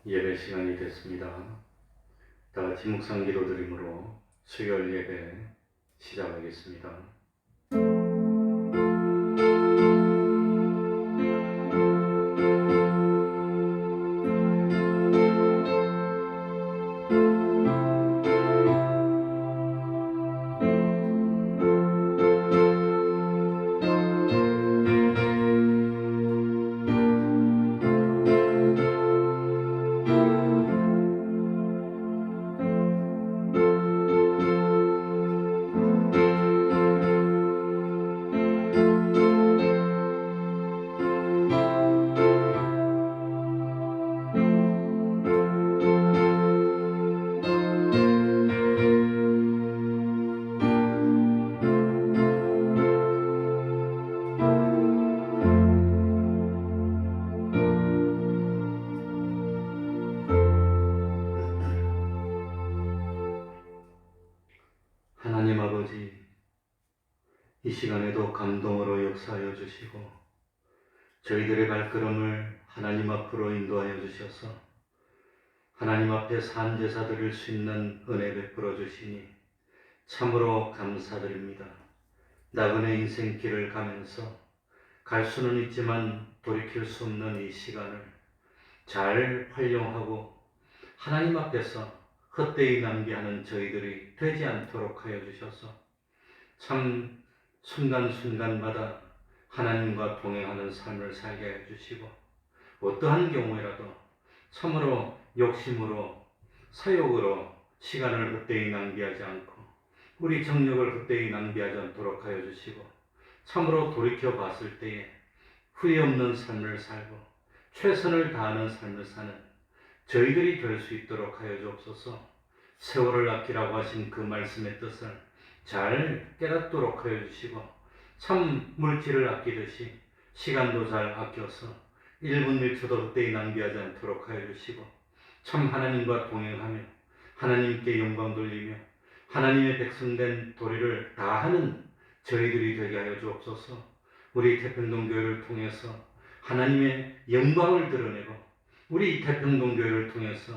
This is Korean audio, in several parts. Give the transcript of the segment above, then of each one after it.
예배 시간이 됐습니다. 다 같이 묵상 기도 드림으로 수요일 예배 시작하겠습니다. 하나님 아버지, 이 시간에도 감동으로 역사하여 주시고 저희들의 발걸음을 하나님 앞으로 인도하여 주셔서 하나님 앞에 산 제사 드릴 수 있는 은혜 베풀어 주시니 참으로 감사드립니다. 나그네 인생길을 가면서 갈 수는 있지만 돌이킬 수 없는 이 시간을 잘 활용하고 하나님 앞에서 헛되이 낭비하는 저희들이 되지 않도록 하여 주셔서 참 순간순간마다 하나님과 동행하는 삶을 살게 해 주시고 어떠한 경우에라도 참으로 욕심으로 사욕으로 시간을 헛되이 낭비하지 않고 우리 정력을 헛되이 낭비하지 않도록 하여 주시고 참으로 돌이켜 봤을 때에 후회 없는 삶을 살고 최선을 다하는 삶을 사는 저희들이 될 수 있도록 하여 주옵소서. 세월을 아끼라고 하신 그 말씀의 뜻을 잘 깨닫도록 하여 주시고 참 물질을 아끼듯이 시간도 잘 아껴서 1분 1초도 헛되이 낭비하지 않도록 하여 주시고 참 하나님과 동행하며 하나님께 영광 돌리며 하나님의 백성된 도리를 다하는 저희들이 되게 하여 주옵소서. 우리 태평동교회를 통해서 하나님의 영광을 드러내고 우리 태평동교회를 통해서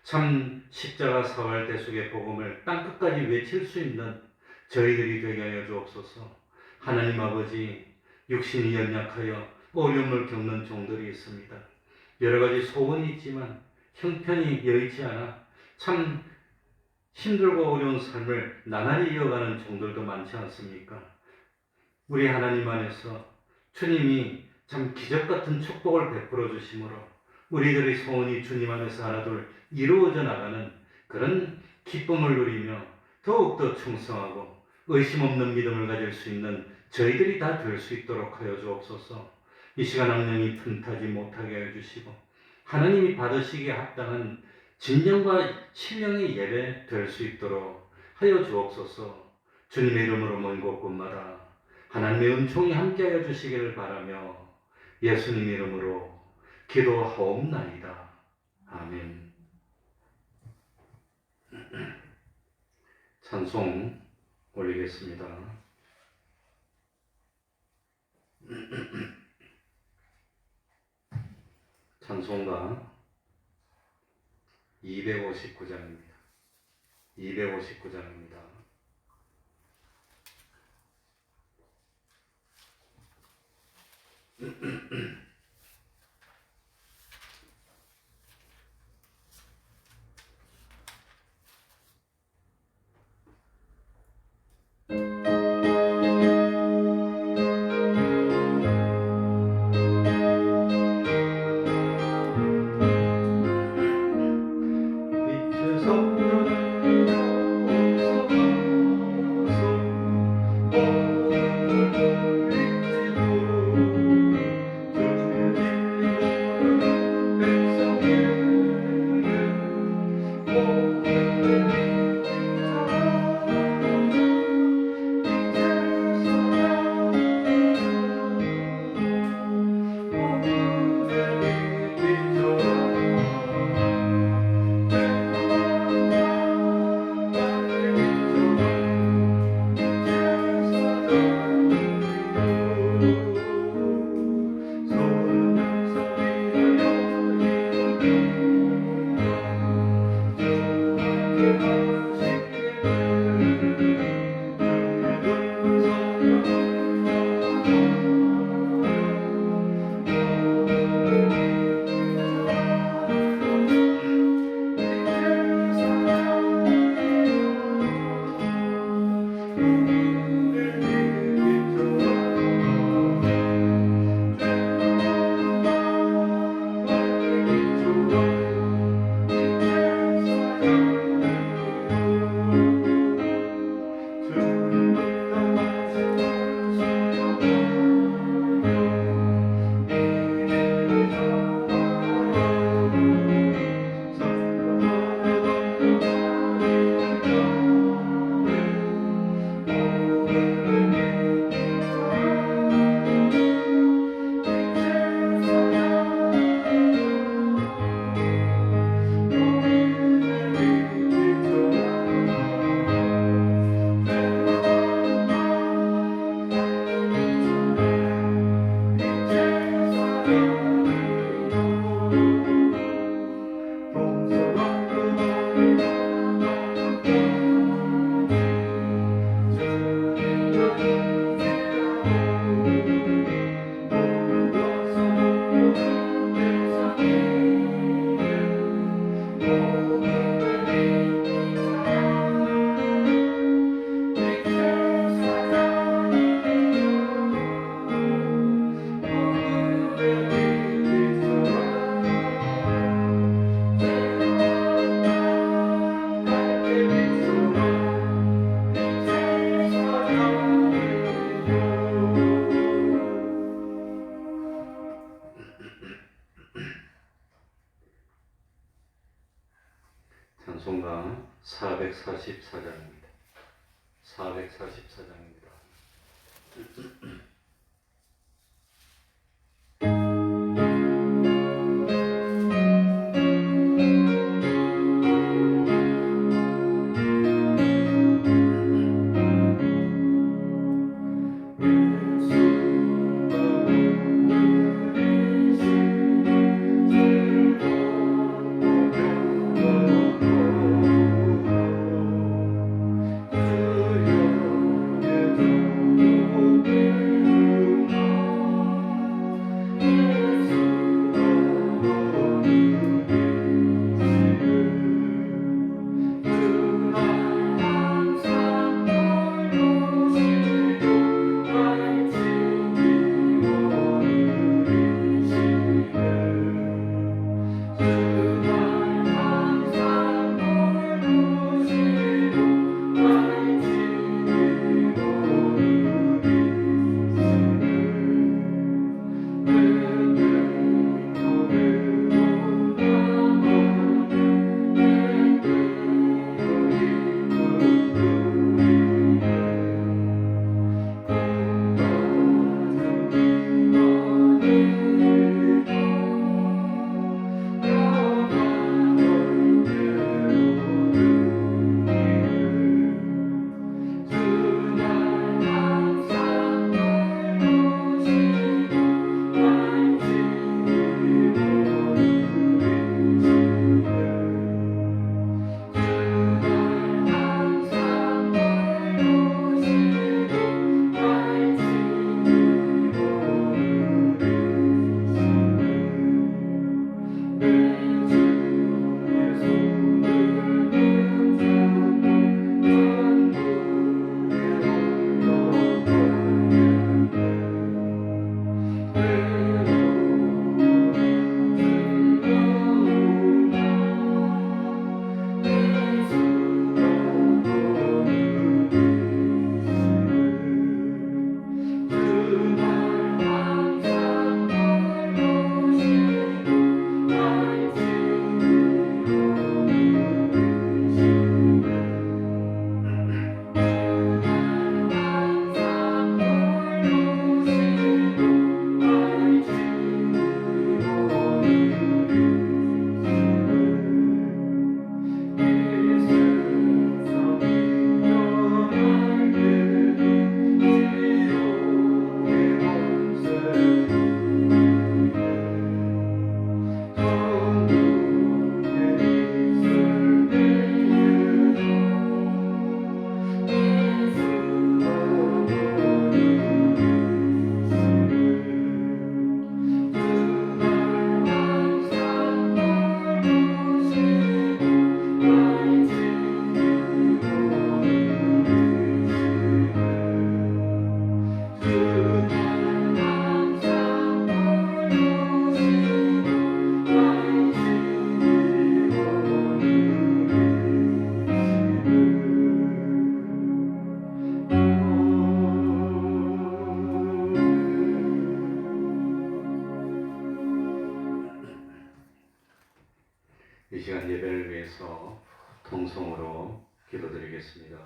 참 십자가 사활 대속의 복음을 땅끝까지 외칠 수 있는 저희들이 되게 하여 주옵소서. 하나님 아버지, 육신이 연약하여 어려움을 겪는 종들이 있습니다. 여러 가지 소원이 있지만 형편이 여의치 않아 참 힘들고 어려운 삶을 나날이 이어가는 종들도 많지 않습니까? 우리 하나님 안에서 주님이 참 기적같은 축복을 베풀어 주심으로 우리들의 소원이 주님 안에서 하나둘 이루어져 나가는 그런 기쁨을 누리며 더욱더 충성하고 의심 없는 믿음을 가질 수 있는 저희들이 다 될 수 있도록 하여 주옵소서. 이 시간 악령이 틈타지 못하게 하여 주시고 하나님이 받으시기에 합당한 진정과 신령의 예배 될 수 있도록 하여 주옵소서. 주님의 이름으로 모인 곳곳마다 하나님의 은총이 함께하여 주시기를 바라며 예수님 이름으로 기도하옵나이다. 아멘. 찬송 올리겠습니다. 찬송가 259장입니다. 259장입니다. 찬송가 444장입니다. 444장입니다. 통성으로 기도드리겠습니다.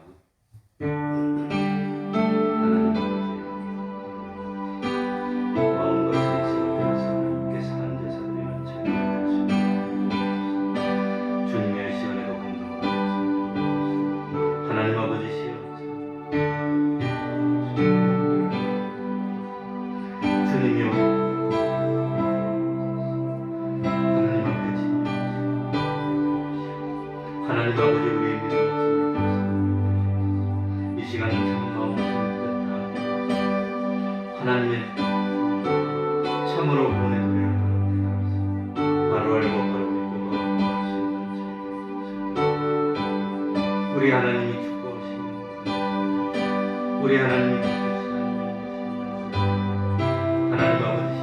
하나님 아버지, 우리의 믿음 이 시간은 참 마음 깊다. 하나님의 참으로 구원의 도리를 바로 알고 바로 믿고 할수 있는 우리 하나님이 축복하시는 우리 하나님이 하나님 아버지,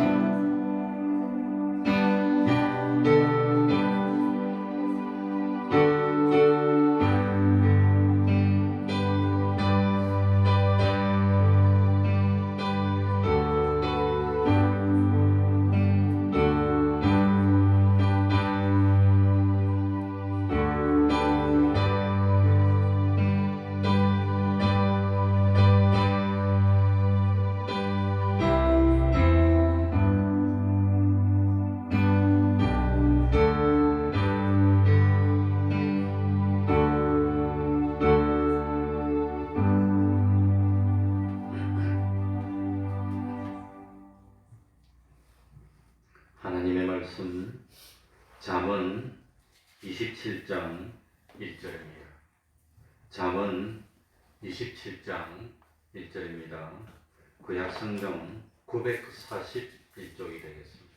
하나님의 말씀 잠언 27장 1절입니다. 잠언 27장 1절입니다. 구약성경 941쪽이 되겠습니다.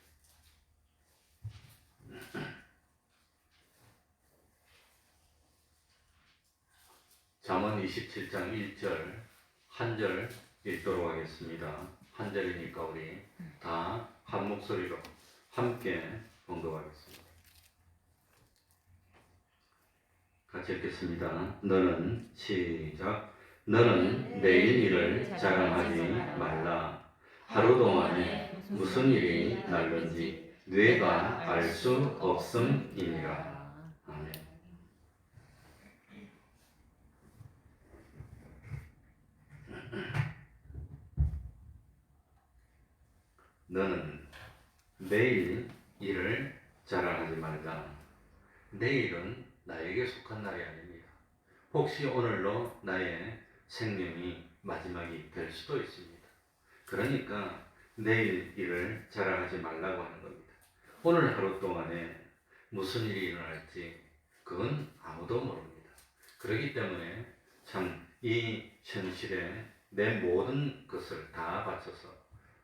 잠언 27장 1절 한 절 읽도록 하겠습니다. 한 절이니까 우리 다 한 목소리로 함께 봉독하겠습니다. 같이 읽겠습니다. 너는 시작. 너는 내일 일을 자랑하지 말라. 하루 동안에 무슨 일이 날는지 뇌가 알 수 없음이니라. 아멘. 너는 내일 일을 자랑하지 말라. 내일은 나에게 속한 날이 아닙니다. 혹시 오늘로 나의 생명이 마지막이 될 수도 있습니다. 그러니까 내일 일을 자랑하지 말라고 하는 겁니다. 오늘 하루 동안에 무슨 일이 일어날지 그건 아무도 모릅니다. 그렇기 때문에 참 이 현실에 내 모든 것을 다 바쳐서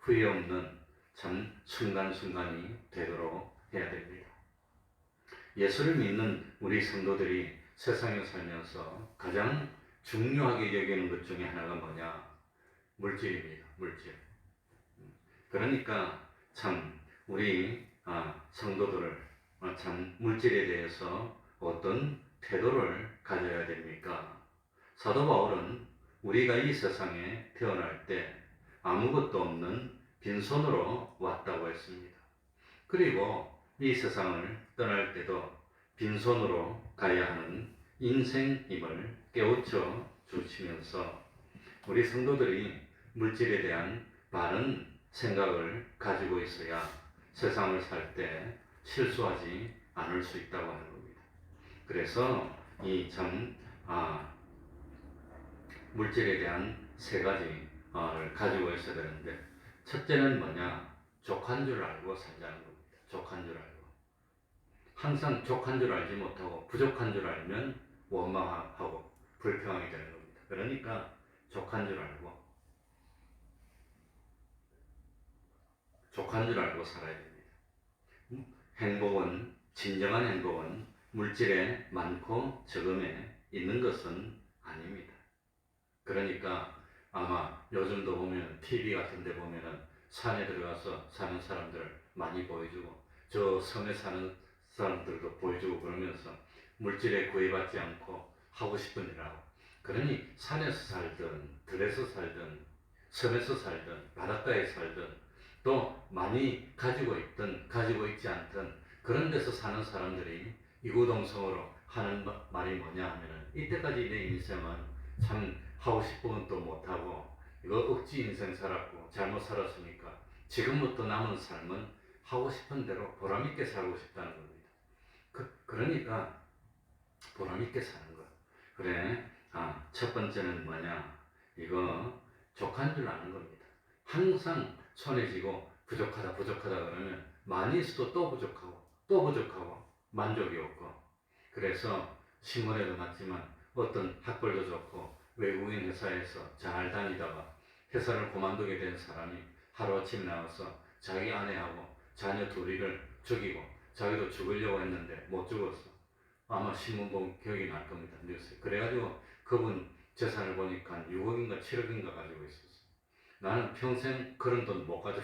후회 없는 참 순간순간이 되도록 해야 됩니다. 예수를 믿는 우리 성도들이 세상에 살면서 가장 중요하게 여기는 것 중에 하나가 뭐냐? 물질입니다. 물질. 그러니까 참 우리 성도들을 참 물질에 대해서 어떤 태도를 가져야 됩니까? 사도 바울은 우리가 이 세상에 태어날 때 아무것도 없는 빈손으로 왔다고 했습니다. 그리고 이 세상을 떠날 때도 빈손으로 가야 하는 인생임을 깨우쳐 주시면서 우리 성도들이 물질에 대한 바른 생각을 가지고 있어야 세상을 살 때 실수하지 않을 수 있다고 하는 겁니다. 그래서 이 참 물질에 대한 세 가지를 가지고 있어야 되는데, 첫째는 뭐냐? 족한 줄 알고 살자는 겁니다. 족한 줄 알고. 항상 족한 줄 알지 못하고 부족한 줄 알면 원망하고 불평하게 되는 겁니다. 그러니까 족한 줄 알고 살아야 됩니다. 행복은, 진정한 행복은 물질에 많고 적음에 있는 것은 아닙니다. 그러니까 아마 요즘도 보면 TV 같은 데 보면은 산에 들어가서 사는 사람들 많이 보여주고 저 섬에 사는 사람들도 보여주고 그러면서 물질에 구애받지 않고 하고 싶은 일 하고, 그러니 산에서 살든 들에서 살든 섬에서 살든 바닷가에 살든 또 많이 가지고 있든 가지고 있지 않든 그런 데서 사는 사람들이 이구동성으로 하는 말이 뭐냐 하면은, 이때까지 내 인생은 참 하고 싶은 것도 못하고 이거 억지 인생 살았고 잘못 살았으니까 지금부터 남은 삶은 하고 싶은 대로 보람있게 살고 싶다는 겁니다. 그러니까 보람있게 사는 거. 그래, 첫 번째는 뭐냐, 이거 족한 줄 아는 겁니다. 항상 손에 쥐고 부족하다 그러면 많이 있어도 또 부족하고 만족이 없고, 그래서 신문에도 났지만 어떤 학벌도 좋고 외국인 회사에서 잘 다니다가 회사를 그만두게 된 사람이 하루아침에 나와서 자기 아내하고 자녀 둘이를 죽이고 자기도 죽으려고 했는데 못 죽었어. 아마 신문 보면 기억이 날 겁니다. 뉴스에. 그래가지고 그분 재산을 보니까 6억인가 7억인가 가지고 있었어. 나는 평생 그런 돈 못 가져.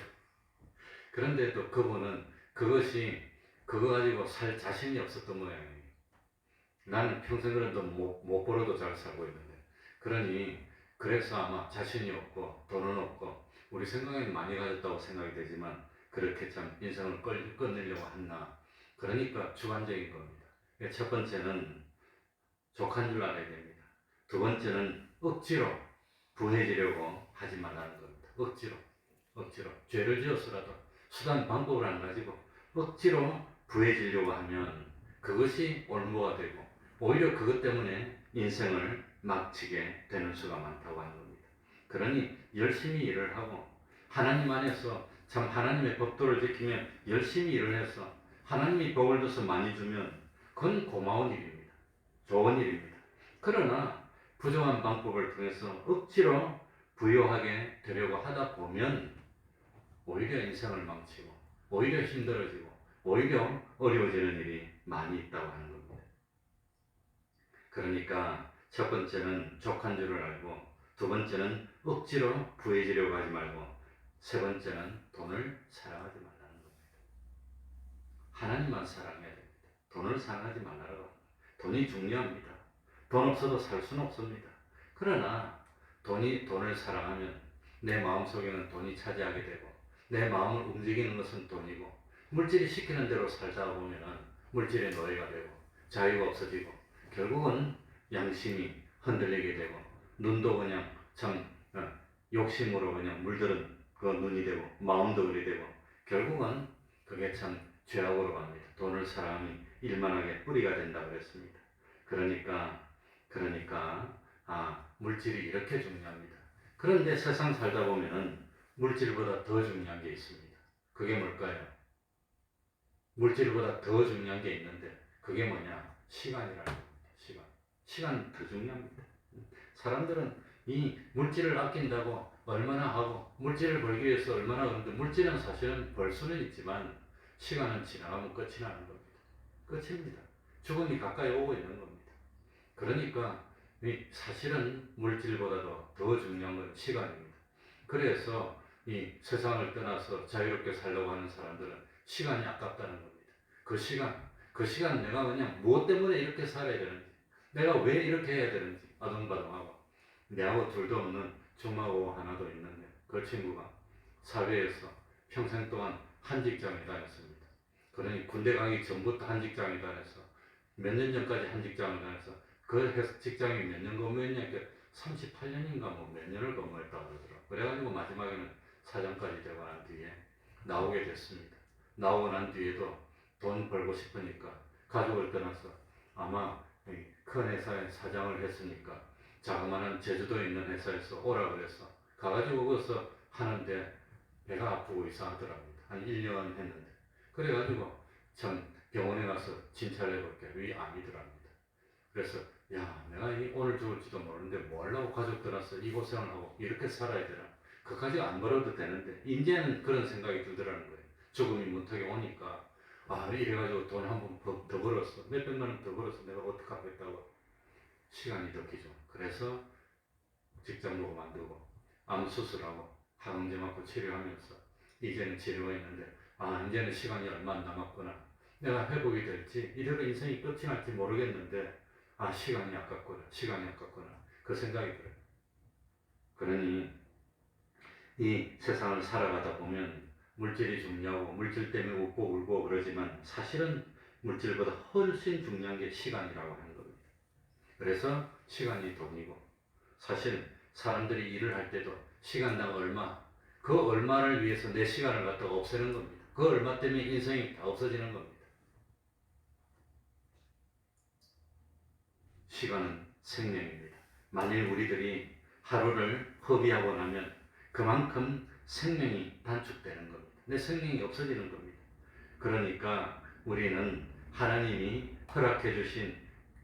그런데도 그분은 그거 가지고 살 자신이 없었던 모양이에요. 나는 평생 그런 돈 못 벌어도 잘 살고 있는데. 그러니, 그래서 아마 자신이 없고, 돈은 없고, 우리 생각에는 많이 가졌다고 생각이 되지만, 그렇게 참 인생을 끝내려고 했나. 그러니까 주관적인 겁니다. 첫 번째는 족한 줄 알아야 됩니다. 두 번째는 억지로 부해지려고 하지 말라는 겁니다. 억지로. 죄를 지어서라도 수단 방법을 안 가지고 억지로 부해지려고 하면 그것이 올무가 되고, 오히려 그것 때문에 인생을 막치게 되는 수가 많다고 하는 겁니다. 그러니 열심히 일을 하고 하나님 안에서 참 하나님의 법도를 지키며 열심히 일을 해서 하나님이 복을 줘서 많이 주면 그건 고마운 일입니다. 좋은 일입니다. 그러나 부정한 방법을 통해서 억지로 부유하게 되려고 하다 보면 오히려 인생을 망치고 오히려 힘들어지고 오히려 어려워지는 일이 많이 있다고 하는 겁니다. 그러니까 첫 번째는 족한 줄을 알고, 두 번째는 억지로 부해지려고 하지 말고, 세 번째는 돈을 사랑하지 말라는 겁니다. 하나님만 사랑해야 됩니다. 돈을 사랑하지 말라고 합니다. 돈이 중요합니다. 돈 없어도 살 수는 없습니다. 그러나 돈을 사랑하면 내 마음속에는 돈이 차지하게 되고, 내 마음을 움직이는 것은 돈이고, 물질이 시키는 대로 살다 보면 물질의 노예가 되고 자유가 없어지고 결국은 양심이 흔들리게 되고 눈도 그냥 참 욕심으로 그냥 물들은 그 눈이 되고 마음도 그리 되고 결국은 그게 참 죄악으로 갑니다. 돈을 사랑이 일만하게 뿌리가 된다고 그랬습니다. 그러니까 물질이 이렇게 중요합니다. 그런데 세상 살다 보면은 물질보다 더 중요한 게 있습니다. 그게 뭘까요? 물질보다 더 중요한 게 있는데 그게 뭐냐? 시간이라는 겁니다. 시간 더 중요합니다. 사람들은 이 물질을 아낀다고 얼마나 하고 물질을 벌기 위해서 얼마나 하는데 물질은 사실은 벌 수는 있지만 시간은 지나가면 끝이 나는 겁니다. 끝입니다. 죽음이 가까이 오고 있는 겁니다. 그러니까 사실은 물질보다도 더 중요한 건 시간입니다. 그래서 이 세상을 떠나서 자유롭게 살려고 하는 사람들은 시간이 아깝다는 겁니다. 그 시간 내가 그냥 무엇 때문에 이렇게 살아야 되는지, 내가 왜 이렇게 해야 되는지 아둥바둥하고, 내하고 둘도 없는 중하고 하나도 있는데 그 친구가 사회에서 평생 동안 한 직장에 다녔습니다. 그러니 군대 가기 전부터 한 직장에 다녀서 몇 년 전까지 한 직장을 다녀서 그 직장에 몇 년 근무했냐, 38년인가 뭐 몇 년을 근무했다고 그러더라고요. 그래가지고 마지막에는 사장까지 되고 난 뒤에 나오게 됐습니다. 나오고 난 뒤에도 돈 벌고 싶으니까 가족을 떠나서 아마 큰 회사에 사장을 했으니까 자그마한 제주도에 있는 회사에서 오라 그래서 가가지고 거기서 하는데 배가 아프고 이상하더랍니다. 한 1년 했는데. 그래가지고 참 병원에 가서 진찰을 해볼게 위암이더랍니다. 그래서 야, 내가 오늘 죽을지도 모르는데 뭐 하려고 가족 떠나서 이 고생을 하고 이렇게 살아야 되나? 그까지 안 벌어도 되는데 이제는 그런 생각이 들더라는 거예요. 죽음이 문턱에 오니까 이래가지고 돈 한 번 더 벌었어. 몇백만 원 더 벌었어. 내가 어떻게 하겠다고. 시간이 더 기죠. 그래서 직장도 그만두고 암 수술하고 항암제 맞고 치료하면서 이제는 치료가 있는데 이제는 시간이 얼마 안 남았구나. 내가 회복이 될지 이대로 인생이 끝이 날지 모르겠는데 시간이 아깝구나. 그 생각이 들어요. 그러니 이 세상을 살아가다 보면 물질이 중요하고 물질 때문에 웃고 울고 그러지만 사실은 물질보다 훨씬 중요한 게 시간이라고 하는 겁니다. 그래서 시간이 돈이고, 사실 사람들이 일을 할 때도 시간당 얼마, 그 얼마를 위해서 내 시간을 갖다가 없애는 겁니다. 그 얼마 때문에 인생이 다 없어지는 겁니다. 시간은 생명입니다. 만일 우리들이 하루를 허비하고 나면 그만큼 생명이 단축되는 겁니다. 내 생명이 없어지는 겁니다. 그러니까 우리는 하나님이 허락해 주신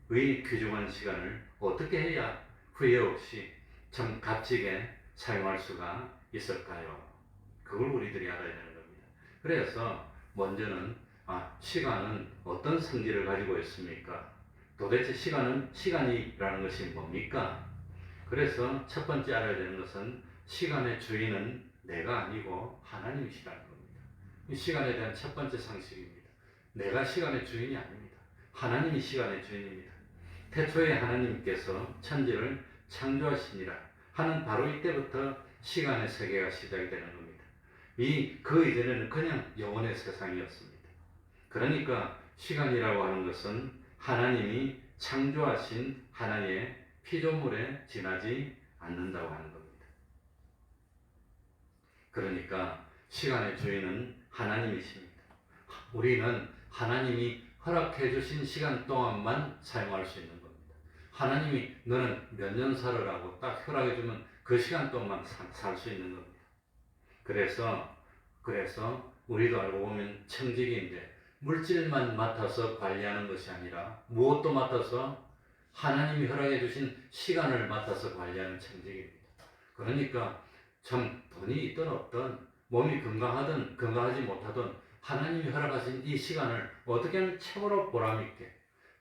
의 귀중한 시간을 어떻게 해야 후회 없이 참 값지게 사용할 수가 있을까요? 그걸 우리들이 알아야 되는 겁니다. 그래서 먼저는 시간은 어떤 성질을 가지고 있습니까? 도대체 시간이라는 것이 뭡니까? 그래서 첫 번째 알아야 되는 것은 시간의 주인은 내가 아니고 하나님이시라는 겁니다. 이 시간에 대한 첫 번째 상식입니다. 내가 시간의 주인이 아닙니다. 하나님이 시간의 주인입니다. 태초에 하나님께서 천지를 창조하시니라 하는 바로 이때부터 시간의 세계가 시작이 되는 겁니다. 그 이전에는 그냥 영원의 세상이었습니다. 그러니까 시간이라고 하는 것은 하나님이 창조하신 하나의 피조물에 지나지 않는다고 하는 겁니다. 그러니까 시간의 주인은 하나님이십니다. 우리는 하나님이 허락해 주신 시간 동안만 사용할 수 있는 겁니다. 하나님이 너는 몇 년 살으라고 딱 허락해 주면 그 시간 동안 살 수 있는 겁니다. 그래서 우리도 알고 보면 청지기인데 물질만 맡아서 관리하는 것이 아니라 무엇도 맡아서 하나님이 허락해 주신 시간을 맡아서 관리하는 청지기입니다. 그러니까 참 돈이 있든 없든 몸이 건강하든 건강하지 못하든 하나님이 허락하신 이 시간을 어떻게 하면 최고로 보람있게,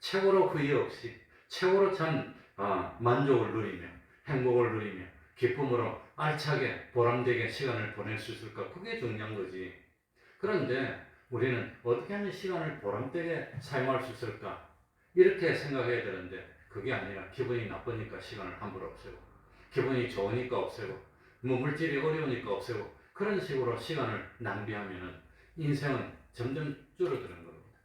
최고로 후회 없이, 최고로 참 만족을 누리며 행복을 누리며 기쁨으로 알차게 보람되게 시간을 보낼 수 있을까? 그게 중요한 거지. 그런데 우리는 어떻게 하면 시간을 보람되게 사용할 수 있을까? 이렇게 생각해야 되는데 그게 아니라 기분이 나쁘니까 시간을 함부로 없애고, 기분이 좋으니까 없애고, 물질이 어려우니까 없애고, 그런 식으로 시간을 낭비하면은 인생은 점점 줄어드는 겁니다.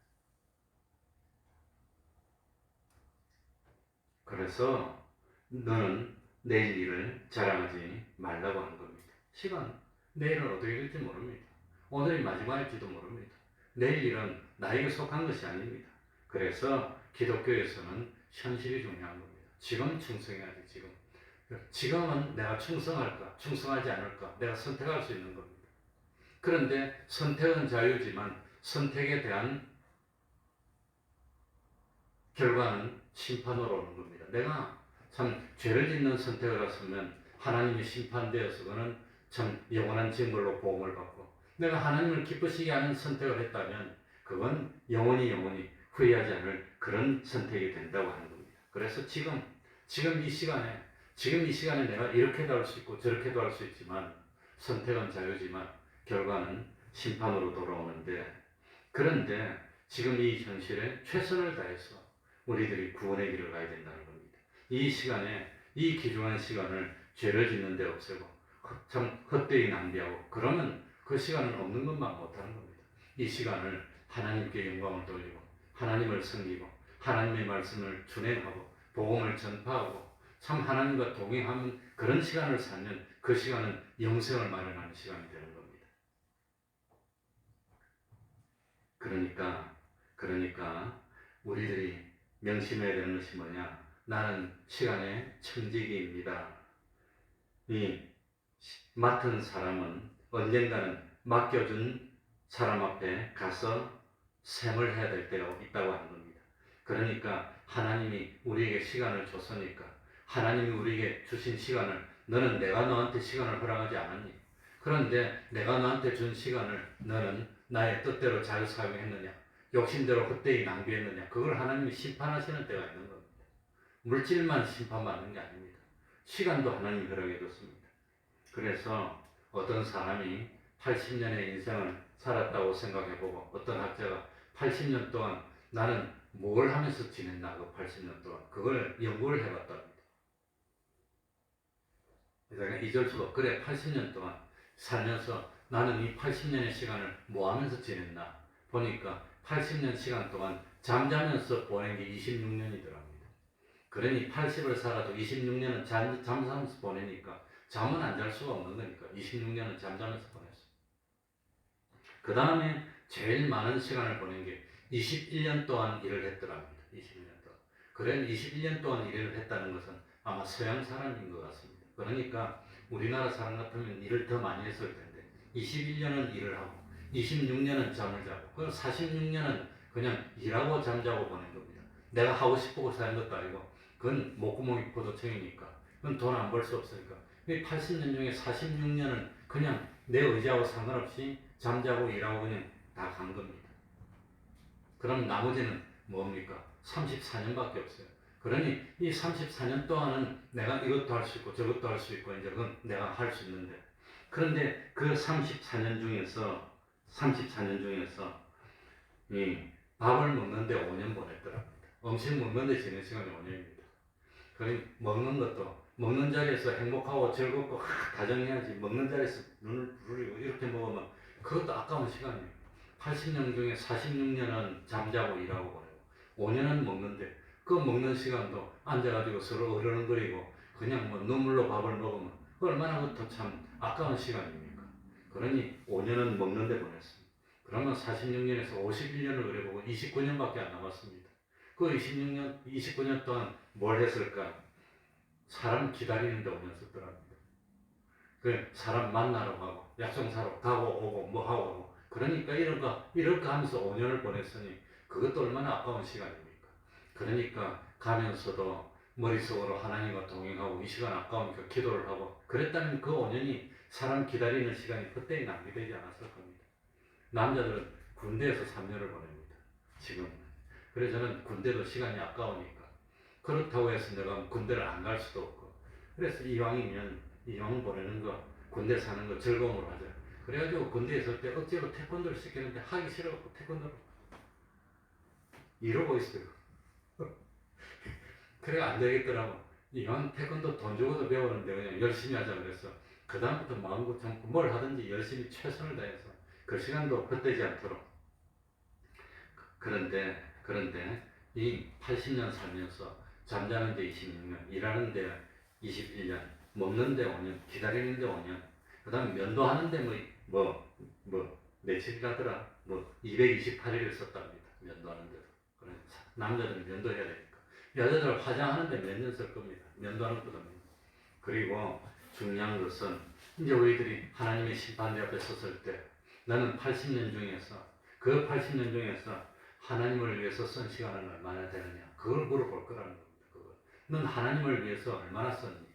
그래서 너는 내일 일을 자랑하지 말라고 하는 겁니다. 시간, 내일은 어떻게 될지 모릅니다. 오늘이 마지막일지도 모릅니다. 내일 일은 나에게 속한 것이 아닙니다. 그래서 기독교에서는 현실이 중요한 겁니다. 지금 충성해야지, 지금. 지금은 내가 충성할까, 충성하지 않을까, 내가 선택할 수 있는 겁니다. 그런데 선택은 자유지만 선택에 대한 결과는 심판으로 오는 겁니다. 내가 참 죄를 짓는 선택을 했으면 하나님이 심판되어서 그는 참 영원한 징벌로 보험을 받고, 내가 하나님을 기쁘시게 하는 선택을 했다면 그건 영원히 후회하지 않을 그런 선택이 된다고 하는 겁니다. 그래서 지금 이 시간에 내가 이렇게도 할 수 있고 저렇게도 할 수 있지만 선택은 자유지만 결과는 심판으로 돌아오는데, 그런데 지금 이 현실에 최선을 다해서 우리들이 구원의 길을 가야 된다는 겁니다. 이 시간에, 이 귀중한 시간을 죄를 짓는 데 없애고 참 헛되이 낭비하고 그러면 그 시간은 없는 것만 못하는 겁니다. 이 시간을 하나님께 영광을 돌리고 하나님을 섬기고 하나님의 말씀을 준행하고 복음을 전파하고 참 하나님과 동행하는 그런 시간을 살면 그 시간은 영생을 마련하는 시간이 되는 겁니다. 그러니까 우리들이 명심해야 되는 것이 뭐냐? 나는 시간의 청지기입니다. 이 맡은 사람은 언젠가는 맡겨준 사람 앞에 가서 셈을 해야 될 때가 있다고 하는 겁니다. 그러니까 하나님이 우리에게 시간을 줬으니까 하나님이 우리에게 주신 시간을 너는 내가 너한테 시간을 허락하지 않았니? 그런데 내가 너한테 준 시간을 너는 나의 뜻대로 잘 사용했느냐? 욕심대로 헛되이 낭비했느냐? 그걸 하나님이 심판하시는 때가 있는 겁니다. 물질만 심판받는 게 아닙니다. 시간도 하나님이 허락해 줬습니다. 그래서 어떤 사람이 80년의 인생을 살았다고 생각해보고 어떤 학자가 80년 동안 나는 뭘 하면서 지냈나, 그 80년 동안 그걸 연구를 해봤답니다. 그래서 잊을 수가 없고, 그래 80년 동안 살면서 나는 이 80년의 시간을 뭐 하면서 지냈나 보니까 80년 시간 동안 잠자면서 보낸 게 26년이더랍니다. 그러니 80을 살아도 26년은 잠자면서 보내니까 잠은 안 잘 수가 없는 거니까 26년은 잠자면서 보냈어요. 그 다음에 제일 많은 시간을 보낸 게 21년 동안 일을 했더랍니다. 21년 동안. 그래 21년 동안 일을 했다는 것은 아마 서양 사람인 것 같습니다. 그러니까 우리나라 사람 같으면 일을 더 많이 했을 텐데 21년은 일을 하고 26년은 잠을 자고 그 46년은 그냥 일하고 잠자고 보낸 겁니다. 내가 하고 싶고 사는 것도 아니고 그건 목구멍이 포도청이니까 그건 돈 안 벌 수 없으니까 80년 중에 46년은 그냥 내 의지하고 상관없이 잠자고 일하고 그냥 다 간 겁니다. 그럼 나머지는 뭡니까? 34년밖에 없어요. 그러니 이 34년 동안은 내가 이것도 할 수 있고 저것도 할 수 있고 이제 그건 내가 할 수 있는데 그런데 그 34년 중에서 이 밥을 먹는데 5년 보냈더랍니다. 음식 먹는데 지낸 시간이 5년입니다. 그러니 먹는 것도 먹는 자리에서 행복하고 즐겁고 다정해야지 먹는 자리에서 눈을 부르리고 이렇게 먹으면 그것도 아까운 시간이에요. 80년 중에 46년은 잠자고 일하고 보내고 5년은 먹는데 그 먹는 시간도 앉아가지고 서로 어르렁거리고 그냥 뭐 눈물로 밥을 먹으면 얼마나 그것도 참 아까운 시간입니까? 그러니 5년은 먹는데 보냈습니다. 그러면 46년에서 51년을 그려보고 29년밖에 안 남았습니다. 그 29년 동안 뭘 했을까? 사람 기다리는데 5년 썼더랍니다. 그 사람 만나러 가고 약속사러 가고 오고 뭐 하고 그러니까 이럴까 하면서 5년을 보냈으니 그것도 얼마나 아까운 시간입니까? 그러니까 가면서도 머릿속으로 하나님과 동행하고 이 시간 아까우니까 기도를 하고 그랬다면 그 5년이 사람 기다리는 시간이 그때에 낭비되지 않았을 겁니다. 남자들은 군대에서 3년을 보냅니다. 지금. 그래서 저는 군대도 시간이 아까우니까 그렇다고 해서 내가 군대를 안 갈 수도 없고 그래서 이왕 보내는 거 군대 사는 거 즐거움으로 하자. 그래가지고 군대에 있을 때 억지로 태권도를 시키는데 하기 싫어갖고 태권도를 이러고 있어요. 그래 안 되겠더라고. 이왕 태권도 돈 주고도 배우는데 그냥 열심히 하자 그래서 그 다음부터 마음고 참고 뭘 하든지 열심히 최선을 다해서 그 시간도 헛되지 않도록. 그런데 이 80년 살면서 잠자는 데 26년, 일하는 데 21년, 먹는 데 5년, 기다리는 데 5년, 그 다음에 면도하는 데 며칠이라더라? 228일을 썼답니다. 면도하는 데도. 남자들은 면도해야 되니까. 여자들 화장하는 데 몇 년 쓸 겁니다. 면도하는 것보다. 그리고 중요한 것은 이제 우리들이 하나님의 심판대 앞에 섰을 때 나는 80년 중에서 하나님을 위해서 쓴 시간은 얼마나 되느냐 그걸 물어볼 거라는 겁니다. 넌 하나님을 위해서 얼마나 썼니?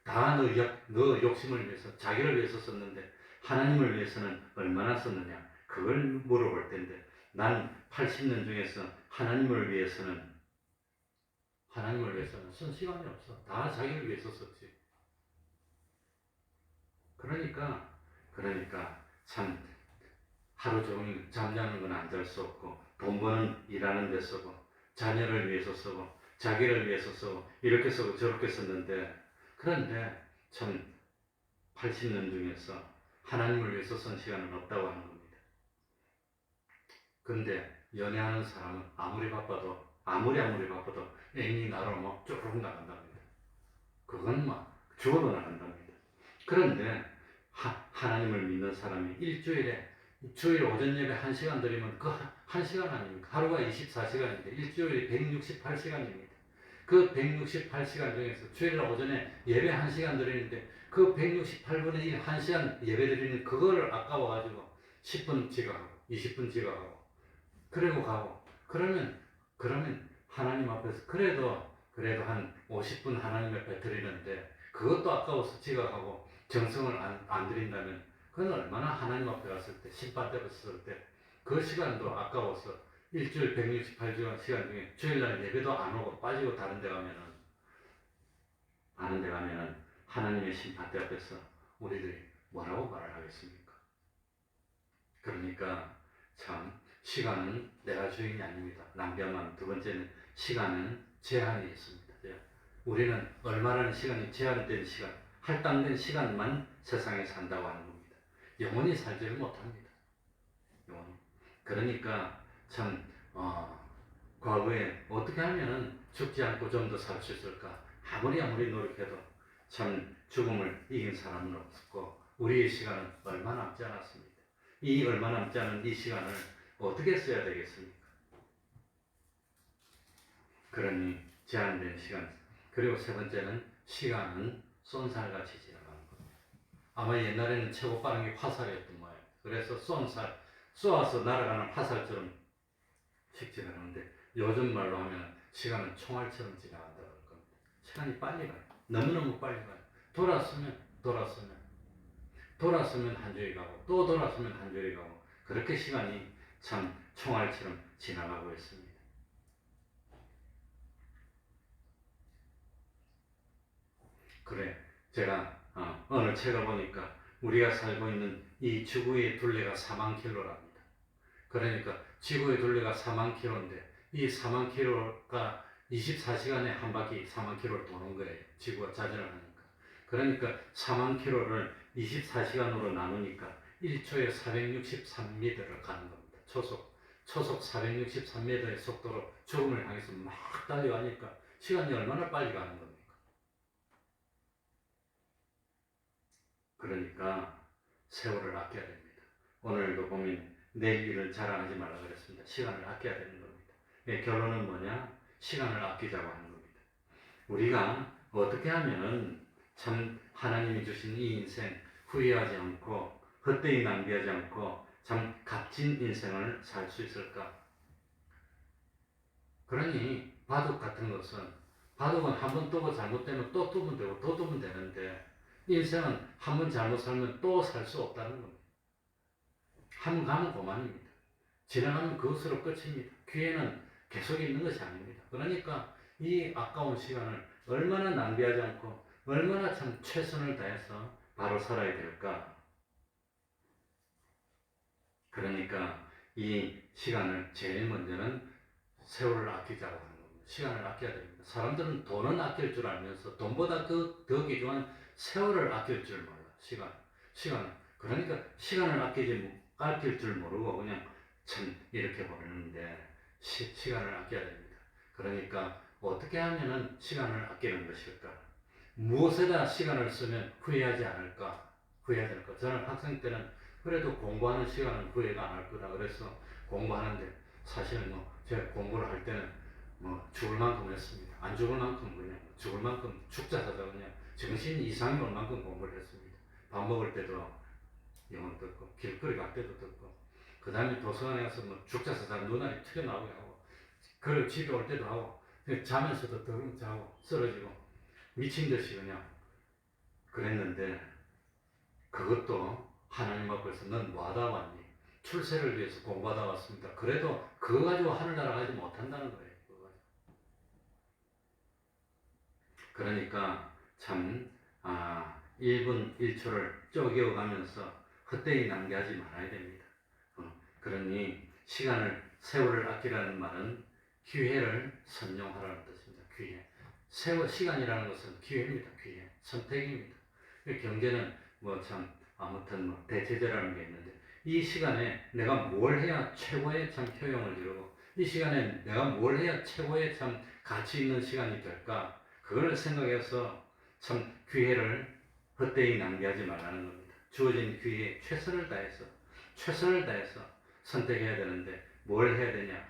다 너 욕심을 위해서 자기를 위해서 썼는데 하나님을 위해서는 얼마나 썼느냐 그걸 물어볼 텐데 난 80년 중에서 하나님을 위해서는 쓴 시간이 없어. 다 자기를 위해서 썼지. 그러니까 참 하루 종일 잠자는 건 안 잘 수 없고 돈 버는 일하는 데 쓰고 자녀를 위해서 쓰고 자기를 위해서 쓰고 이렇게 쓰고 저렇게 썼는데 그런데 참 80년 중에서 하나님을 위해서 쓴 시간은 없다고 하는 겁니다. 근데 연애하는 사람은 아무리 바빠도 애인이 나로 뭐 쪼르륵 나간답니다. 그건 막 죽어도 나간답니다. 그런데 하나님을 믿는 사람이 주일 오전 예배 1시간 드리면 그 1시간 아닙니까? 하루가 24시간인데 일주일이 168시간입니다. 그 168시간 중에서 주일 오전에 예배 1시간 드리는데 그 168분의 1, 1시간 예배 드리는 그거를 아까워가지고 10분 지각하고 20분 지각하고 그리고 가고 그러면 하나님 앞에서 그래도 한 50분 하나님 앞에 드리는데 그것도 아까워서 지각하고 정성을 안 드린다면 그건 얼마나 하나님 앞에 갔을 때 심판대 앞에 섰을 때 그 시간도 아까워서 일주일 168시간 중에 주일날 예배도 안 오고 빠지고 다른 데 가면은 하나님의 심판대 앞에서 우리들이 뭐라고 말을 하겠습니까? 그러니까 참 시간은 내가 주인이 아닙니다. 낭비하면 두 번째는 시간은 제한이 있습니다. 우리는 얼마라는 시간이 제한된 시간, 할당된 시간만 세상에 산다고 하는 겁니다. 영원히 살지를 못합니다. 영원히. 그러니까 참 과거에 어떻게 하면 죽지 않고 좀 더 살 수 있을까? 아무리 노력해도 참 죽음을 이긴 사람은 없었고 우리의 시간은 얼마 남지 않았습니다. 이 얼마 남지 않은 이 시간을 어떻게 써야 되겠습니까? 그러니 제한된 시간. 그리고 세 번째는 시간은 쏜살같이 지나가는 겁니다. 아마 옛날에는 최고 빠른 게 화살이었던 모양이에요. 그래서 쏜살, 쏘아서 날아가는 화살처럼 씩 지나가는데 요즘 말로 하면 시간은 총알처럼 지나간다고 할 겁니다. 시간이 빨리 가요. 너무너무 빨리 가요. 돌았으면 한 줄이 가고 또 돌았으면 한 줄이 가고 그렇게 시간이 참 총알처럼 지나가고 있습니다. 그래, 제가 어느 책을 보니까 우리가 살고 있는 이 지구의 둘레가 4만 킬로랍니다. 그러니까 지구의 둘레가 4만 킬로인데 이 4만 킬로가 24시간에 한 바퀴 4만 킬로를 도는 거예요. 지구가 자전을 하니까. 그러니까 4만 킬로를 24시간으로 나누니까 1초에 463m를 가는 겁니다. 초속 463m의 속도로 죽음을 향해서 막 달려가니까 시간이 얼마나 빨리 가는 겁니까? 그러니까 세월을 아껴야 됩니다. 오늘도 보면 내일 일을 자랑하지 말라 그랬습니다. 시간을 아껴야 되는 겁니다. 결론은 뭐냐? 시간을 아끼자고 하는 겁니다. 우리가 어떻게 하면은 참 하나님이 주신 이 인생 후회하지 않고 헛되이 낭비하지 않고 참 값진 인생을 살 수 있을까? 그러니 바둑 같은 것은 바둑은 한 번 뜨고 잘못되면 또 뜨면 되고 또 뜨면 되는데 인생은 한 번 잘못 살면 또 살 수 없다는 겁니다. 한 번 가면 그만입니다. 지나가면 그것으로 끝입니다. 기회는 계속 있는 것이 아닙니다. 그러니까 이 아까운 시간을 얼마나 낭비하지 않고 얼마나 참 최선을 다해서 바로 살아야 될까? 그러니까 이 시간을 제일 먼저는 세월을 아끼자고 하는 겁니다. 시간을 아껴야 됩니다. 사람들은 돈은 아낄 줄 알면서 돈보다 더 귀중한 세월을 아낄 줄 몰라. 시간. 그러니까 시간을 아낄 줄 모르고 그냥 참 이렇게 보내는데 시간을 아껴야 됩니다. 그러니까 어떻게 하면은 시간을 아끼는 것일까? 무엇에다 시간을 쓰면 후회하지 않을까? 저는 학생 때는 그래도 공부하는 시간은 후회가 안 할 거다 그래서 공부하는데 사실은 제가 공부를 할 때는 죽을 만큼 했습니다. 안 죽을 만큼 그냥 죽을 만큼 죽자 사자 그냥 정신 이상이 올 만큼 공부를 했습니다. 밥 먹을 때도 영어 듣고 길거리 갈 때도 듣고 그 다음에 도서관에 가서 죽자 사자 눈알이 튀어나오게 하고 그리고 집에 올 때도 하고 자면서도 더 자고 쓰러지고 미친 듯이 그냥 그랬는데 그것도 하나님 앞에서 넌 뭐하다 왔니? 출세를 위해서 공부하다 왔습니다. 그래도 그거 가지고 하늘나라 가지 못한다는 거예요. 그거 가지고. 그러니까 참 1분 1초를 쪼개어가면서 헛되이 낭비하지 말아야 됩니다. 그러니 세월을 아끼라는 말은 기회를 선용하라는 뜻입니다. 기회. 시간이라는 것은 기회입니다. 기회. 선택입니다. 경제는 아무튼 대체제라는 게 있는데 이 시간에 내가 뭘 해야 최고의 참 효용을 이루고 이 시간에 내가 뭘 해야 최고의 참 가치 있는 시간이 될까? 그걸 생각해서 참 기회를 헛되이 낭비하지 말라는 겁니다. 주어진 기회에 최선을 다해서 선택해야 되는데 뭘 해야 되느냐?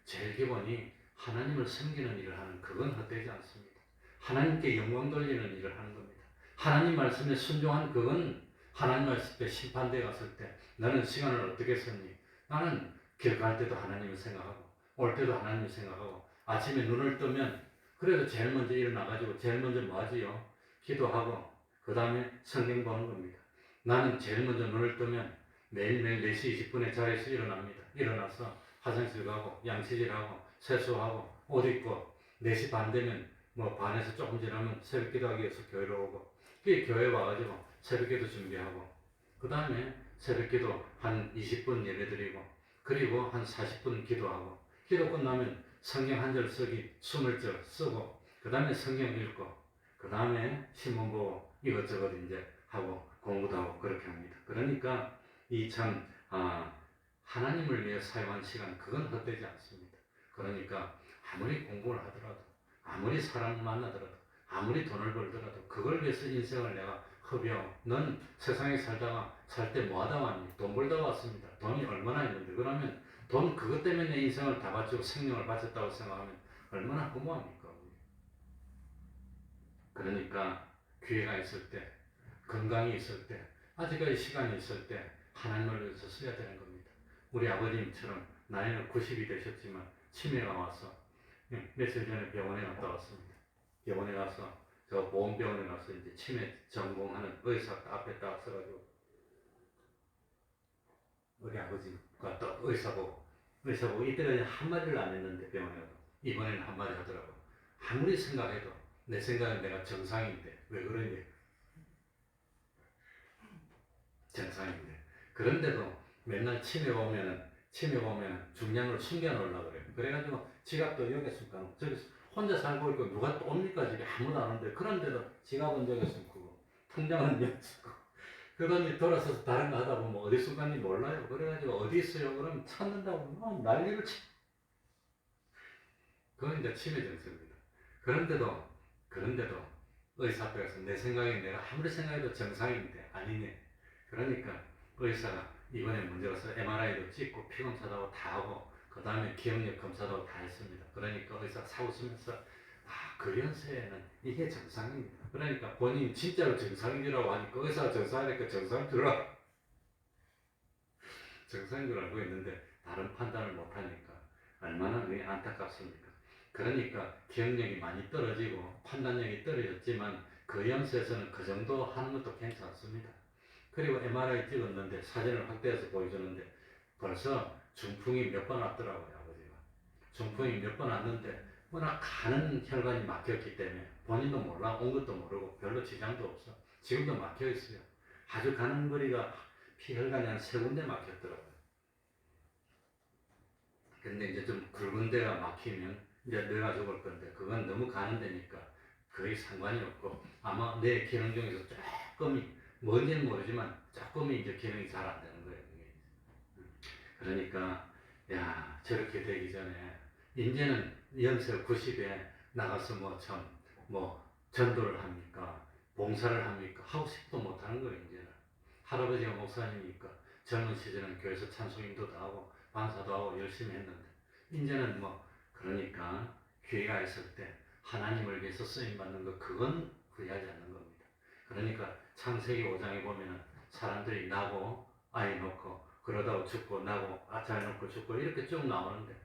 제일 기본이 하나님을 섬기는 일을 하는 그건 헛되지 않습니다. 하나님께 영광 돌리는 일을 하는 겁니다. 하나님 말씀에 순종한 그건 하나님 말씀에 심판대에 갔을 때 나는 시간을 어떻게 썼니? 나는 길 갈 때도 하나님을 생각하고 올 때도 하나님을 생각하고 아침에 눈을 뜨면 그래도 제일 먼저 일어나가지고 제일 먼저 뭐 하지요? 기도하고 그 다음에 성경 보는 겁니다. 나는 제일 먼저 눈을 뜨면 매일매일 4시 20분에 자리에서 일어납니다. 일어나서 화장실 가고 양치질하고 세수하고 옷 입고 4시 반 되면 반에서 조금 지나면 새벽 기도하기 위해서 교회로 오고 교회 와가지고 새벽 기도 준비하고 그 다음에 새벽 기도 한 20분 예배 드리고 그리고 한 40분 기도하고 기도 끝나면 성경 한 절 쓰기 20절 쓰고 그 다음에 성경 읽고 그 다음에 신문 보고 이것저것 이제 하고 공부도 하고 그렇게 합니다. 그러니까 이 참 하나님을 위해 사용한 시간, 그건 헛되지 않습니다. 그러니까 아무리 공부를 하더라도, 아무리 사람을 만나더라도, 아무리 돈을 벌더라도 그걸 위해서 인생을 내가 허비하고, 넌 세상에 살다가 살 때 뭐 하다 왔니? 돈 벌다 왔습니다. 돈이 얼마나 있는데, 그러면 돈 그것 때문에 내 인생을 다 바치고 생명을 바쳤다고 생각하면 얼마나 허무합니까? 그러니까 기회가 있을 때, 건강이 있을 때, 아직까지 시간이 있을 때 하나님을 위해서 써야 되는 겁니다. 우리 아버님처럼 나이는 90이 되셨지만 치매가 와서 며칠 전에 병원에 갔다 왔습니다. 병원에 가서 저 보험병원에 가서 이제 치매 전공하는 의사 앞에 딱 서가지고 우리 아버지가 또 의사 보고 이때까지 한마디를 안 했는데 병원에 가서 이번에는 한마디 하더라고. 아무리 생각해도 내 생각은 내가 정상인데 왜 그러니? 정상인데. 그런데도 맨날 치매 오면은 중량을 숨겨놓으려고 그래요. 그래가지고 지갑도 여기 숨고 저기 혼자 살고 있고 누가 또 옵니까 집에 아무도 안 오는데 그런데도 지갑은 여기 숨고 통장은 여기 숨고 그러더니 돌아서서 다른 거 하다 보면 어디 숨간지 몰라요. 그래가지고 어디 있어요? 그럼 찾는다고 막 난리를 치. 그건 이제 치매 증세입니다. 그런데도 의사 앞에 가서 내 생각에 내가 아무리 생각해도 정상인데 아니네. 그러니까 의사가 이번에 먼저 가서 MRI도 찍고 피검사도 다 하고 그 다음에 기억력 검사도 다 했습니다. 그러니까 의사가 사웃으면서 그 연세에는 이게 정상입니다. 그러니까 본인 진짜로 정상이라고 하니까 의사가 정상이니까 정상인 줄 알고 있는데 다른 판단을 못하니까 얼마나 안타깝습니까? 그러니까 기억력이 많이 떨어지고 판단력이 떨어졌지만 그 연세에서는 그 정도 하는 것도 괜찮습니다. 그리고 MRI 찍었는데 사진을 확대해서 보여주는데 벌써 중풍이 몇 번 왔더라고요, 아버지가. 중풍이 몇 번 왔는데 워낙 가는 혈관이 막혔기 때문에 본인도 몰라, 온 것도 모르고 별로 지장도 없어. 지금도 막혀 있어요. 아주 가는 거리가 피혈관이 한 3군데 막혔더라고요. 근데 이제 좀 굵은 데가 막히면 이제 내가 죽을 건데 그건 너무 가는 데니까 거의 상관이 없고 아마 내 기능 중에서 조금이 뭔지는 모르지만 조금이 이제 기능이 잘 안 되는 거예요. 그러니까 야 저렇게 되기 전에 이제는 연세 90에 나가서 뭐 전도를 합니까? 봉사를 합니까? 하고 싶도 못하는 거예요. 이제는 할아버지가 목사님이니까 젊은 시절은 교회에서 찬송인도도 하고 반사도 하고 열심히 했는데 이제는 그러니까 기회가 있을 때 하나님을 위해서 쓰임받는 것 그건 후회하지 않는 겁니다. 그러니까 창세기 5장에 보면은 사람들이 나고 아이 놓고 그러다가 죽고 나고 잘 놓고 죽고 이렇게 쭉 나오는데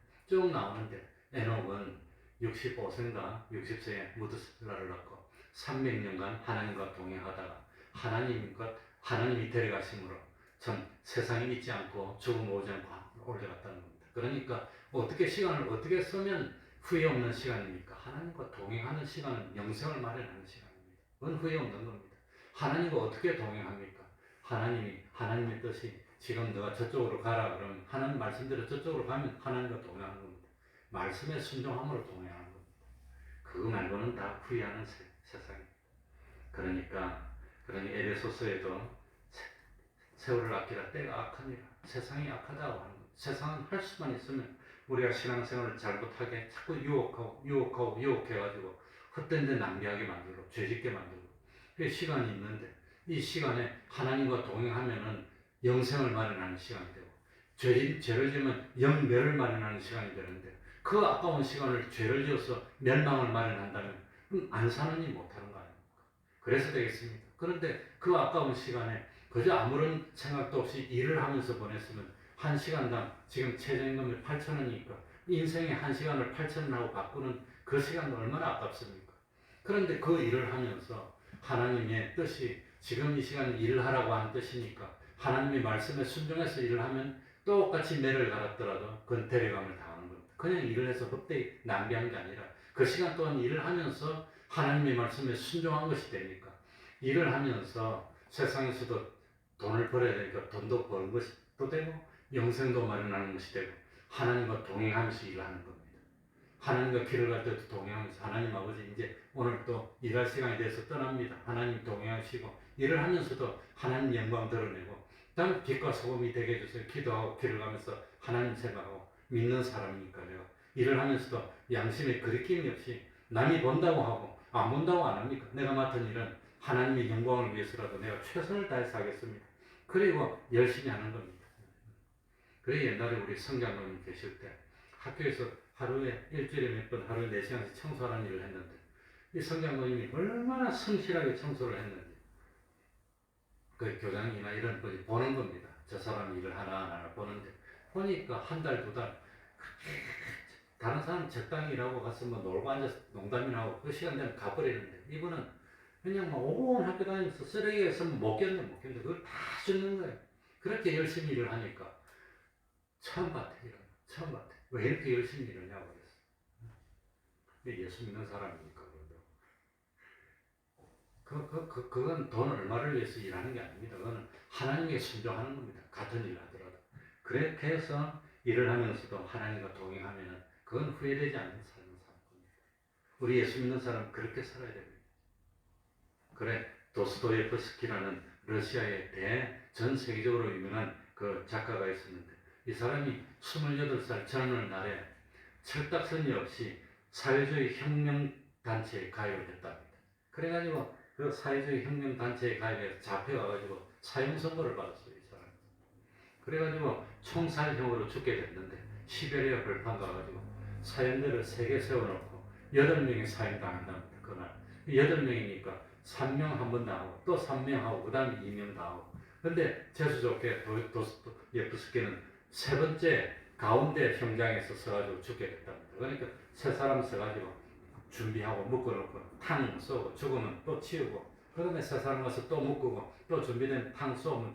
에녹은 65세인가 60세에 무드셀라를 낳고 300년간 하나님과 동행하다가 하나님이 데려가심으로 전 세상에 있지 않고 죽음 오지 않고 올라갔다는 겁니다. 그러니까 시간을 어떻게 쓰면 후회 없는 시간입니까? 하나님과 동행하는 시간은 영생을 마련하는 시간입니다. 그건 후회 없는 겁니다. 하나님과 어떻게 동행합니까? 하나님의 뜻이 지금 너가 저쪽으로 가라 그러면 하나님 말씀대로 저쪽으로 가면 하나님과 동행하는 겁니다. 말씀에 순종함으로 동행하는 겁니다. 그거 말고는 다 후회하는 세상입니다. 그러니 에베소서에도 세월을 아끼라 때가 악하니라 세상이 악하다고 하는 겁니다. 세상은 할 수만 있으면 우리가 신앙생활을 잘못하게 자꾸 유혹해가지고 헛된 데 낭비하게 만들고 죄짓게 만들고 그 시간이 있는데 이 시간에 하나님과 동행하면은 영생을 마련하는 시간이 되고 죄를 지으면 영멸을 마련하는 시간이 되는데 그 아까운 시간을 죄를 지어서 멸망을 마련한다면 안 사느니 못하는 거 아닙니까? 그래서 되겠습니다. 그런데 그 아까운 시간에 그저 아무런 생각도 없이 일을 하면서 보냈으면 1시간당 지금 최저임금이 8,000원이니까 인생의 1시간을 8,000원하고 바꾸는 그 시간은 얼마나 아깝습니까? 그런데 그 일을 하면서 하나님의 뜻이 지금 이 시간에 일을 하라고 하는 뜻이니까 하나님의 말씀에 순종해서 일을 하면 똑같이 매를 갈았더라도 그건 데려감을 당하는 겁니다. 그냥 일을 해서 헛되이 낭비한 게 아니라 그 시간 동안 일을 하면서 하나님의 말씀에 순종한 것이 되니까 일을 하면서 세상에서도 돈을 벌어야 되니까 돈도 버는 것이 또 되고 영생도 마련하는 것이 되고 하나님과 동행하면서 일을 하는 겁니다. 하나님과 길을 갈 때도 동행하면서 하나님 아버지 이제 오늘 또 일할 시간이 돼서 떠납니다. 하나님 동행하시고 일을 하면서도 하나님 영광 드러내고 나는 빛과 소금이 되게 해주세요. 기도하고 길을 가면서 하나님 생각하고 믿는 사람이니까 내가 일을 하면서도 양심에 거리낌이 없이 남이 본다고 하고 안 본다고 안 합니까? 내가 맡은 일은 하나님의 영광을 위해서라도 내가 최선을 다해서 하겠습니다. 그리고 열심히 하는 겁니다. 그래 옛날에 우리 성장로님 계실 때 학교에서 하루에 일주일에 몇 번 하루에 4시간씩 청소하는 일을 했는데 이 성장로님이 얼마나 성실하게 청소를 했는지 그 교장이나 이런 분이 보는 겁니다. 저 사람 일을 하나하나 보는데 보니까 한 달, 두 달 다른 사람 적당히 일하고 가서 뭐 놀고 앉아서 농담이나 하고 그 시간 되면 가버리는데 이분은 그냥 뭐 온 학교 다니면서 쓰레기에 있으면 못 견뎌 그걸 다 줍는 거예요. 그렇게 열심히 일을 하니까 처음 봤대 이런 처음 봤대. 왜 이렇게 열심히 일을 하냐고 그랬어. 예수 믿는 사람이니까 그러더라고. 그건 돈 얼마를 위해서 일하는 게 아닙니다. 그거는 하나님께 순종하는 겁니다. 같은 일을 하더라도. 그렇게 해서 일을 하면서도 하나님과 동행하면은 그건 후회되지 않는 삶을 사는 겁니다. 우리 예수 믿는 사람 그렇게 살아야 됩니다. 그래 도스토예프스키라는 러시아의 전 세계적으로 유명한 그 작가가 있었는데 이 사람이 28살 젊은 날에 철딱서니 없이 사회주의 혁명단체에 가입을 했답니다. 그래가지고 그 사회주의 혁명단체에 가입해서 잡혀가가지고 사형선고를 받았어요. 이 사람. 그래가지고 총살형으로 죽게 됐는데 시베리아 벌판 가가지고 사형대를 3개 세워놓고 8명이 사형당한답니다. 그날 8명이니까 3명 한 번 나오고 또 3명 하고 그 다음에 2명 나오고 근데 재수좋게 도스토예프스키는 3번째 가운데 형장에서 서가지고 죽게 됐답니다. 그러니까 3사람 서가지고 준비하고 묶어놓고 탕 쏘고 죽으면 또 치우고 그 다음에 3사람 와서 또 묶고 또 준비된 탕 쏘면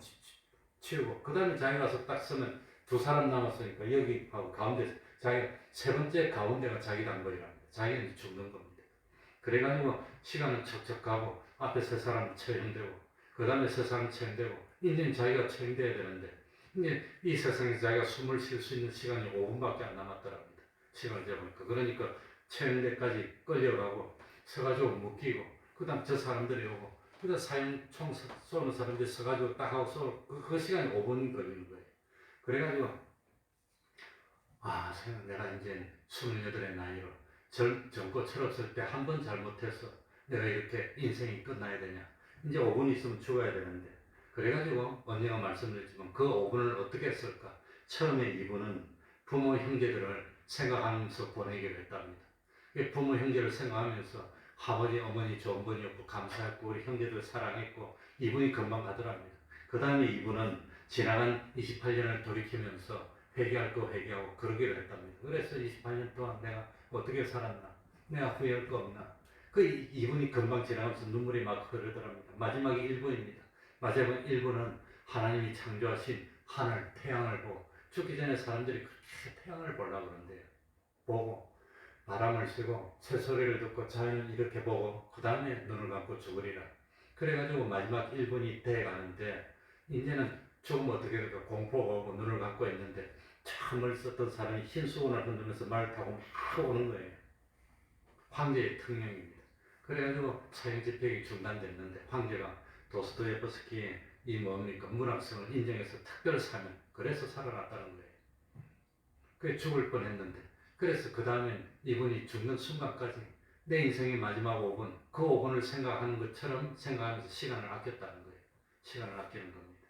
치우고 그 다음에 자기 가서 딱 서면 2사람 남았으니까 여기 하고 가운데 자기가 3번째 가운데가 자기 단벌이랍니다. 자기는 죽는 겁니다. 그래가지고 시간은 척척 가고 앞에 3사람 처형되고 그 다음에 3사람 처형되고 이제는 자기가 처형돼야 되는데 이제 이 세상에서 자기가 숨을 쉴 수 있는 시간이 5분밖에 안 남았더랍니다. 시간을 재보니까 그러니까 처형대까지 끌려가고 서가지고 묶이고 그 다음 저 사람들이 오고 그 다음 사형총 쏘는 사람들이 서가지고 딱 하고 쏘고 그 시간이 5분 걸리는 거예요. 그래가지고 내가 이제 28의 나이로 젊고 철없을 때 한 번 잘못해서 내가 이렇게 인생이 끝나야 되냐. 이제 5분 있으면 죽어야 되는데. 그래가지고 언니가 말씀드렸지만 그 5분을 어떻게 했을까? 처음에 이분은 부모 형제들을 생각하면서 보내기로 했답니다. 부모 형제를 생각하면서 아버지 어머니 좋은 분이었고 감사했고 우리 형제들 사랑했고 이분이 금방 가더랍니다. 그 다음에 이분은 지나간 28년을 돌이키면서 회개할 거 회개하고 그러기로 했답니다. 그래서 28년 동안 내가 어떻게 살았나? 내가 후회할 거 없나? 이분이 금방 지나가면서 눈물이 막 흐르더랍니다. 마지막이 1분입니다. 마지막 1분은 하나님이 창조하신 하늘, 태양을 보고 죽기 전에 사람들이 그렇게 태양을 보려고 그러는데요. 보고 바람을 쐬고 새소리를 듣고 자연을 이렇게 보고 그 다음에 눈을 감고 죽으리라. 그래가지고 마지막 1분이 돼가는데 이제는 조금 어떻게 될까 공포가 오고 눈을 감고 있는데 참을 썼던 사람이 흰 수건을 흔들면서 말을 타고 막 오는 거예요. 황제의 특명입니다. 그래가지고 사형 집행이 중단됐는데 황제가 도스토예프스키의 이 뭡니까 문학성을 인정해서 특별 사면 그래서 살아났다는 거예요. 그게 죽을 뻔했는데 그래서 그 다음엔 이분이 죽는 순간까지 내 인생의 마지막 5분 그 5분을 생각하는 것처럼 생각하면서 시간을 아꼈다는 거예요. 시간을 아끼는 겁니다.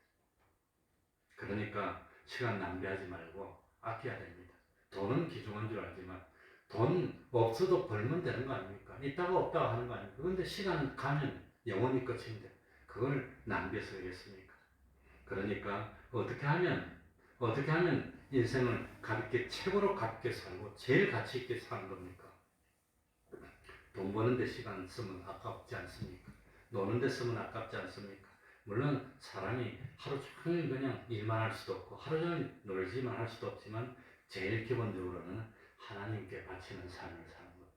그러니까 시간 낭비하지 말고 아껴야 됩니다. 돈은 귀중한 줄 알지만 돈 없어도 벌면 되는 거 아닙니까? 있다가 없다가 하는 거 아닙니까? 그런데 시간 가면 영원히 끝인데 그걸 낭비해서 되겠습니까? 그러니까 어떻게 하면 인생을 가볍게 최고로 가볍게 살고 제일 가치 있게 사는 겁니까? 돈 버는데 시간 쓰면 아깝지 않습니까? 노는데 쓰면 아깝지 않습니까? 물론 사람이 하루 종일 그냥 일만 할 수도 없고 하루 종일 놀지만 할 수도 없지만 제일 기본적으로는 하나님께 바치는 삶을 사는 겁니다.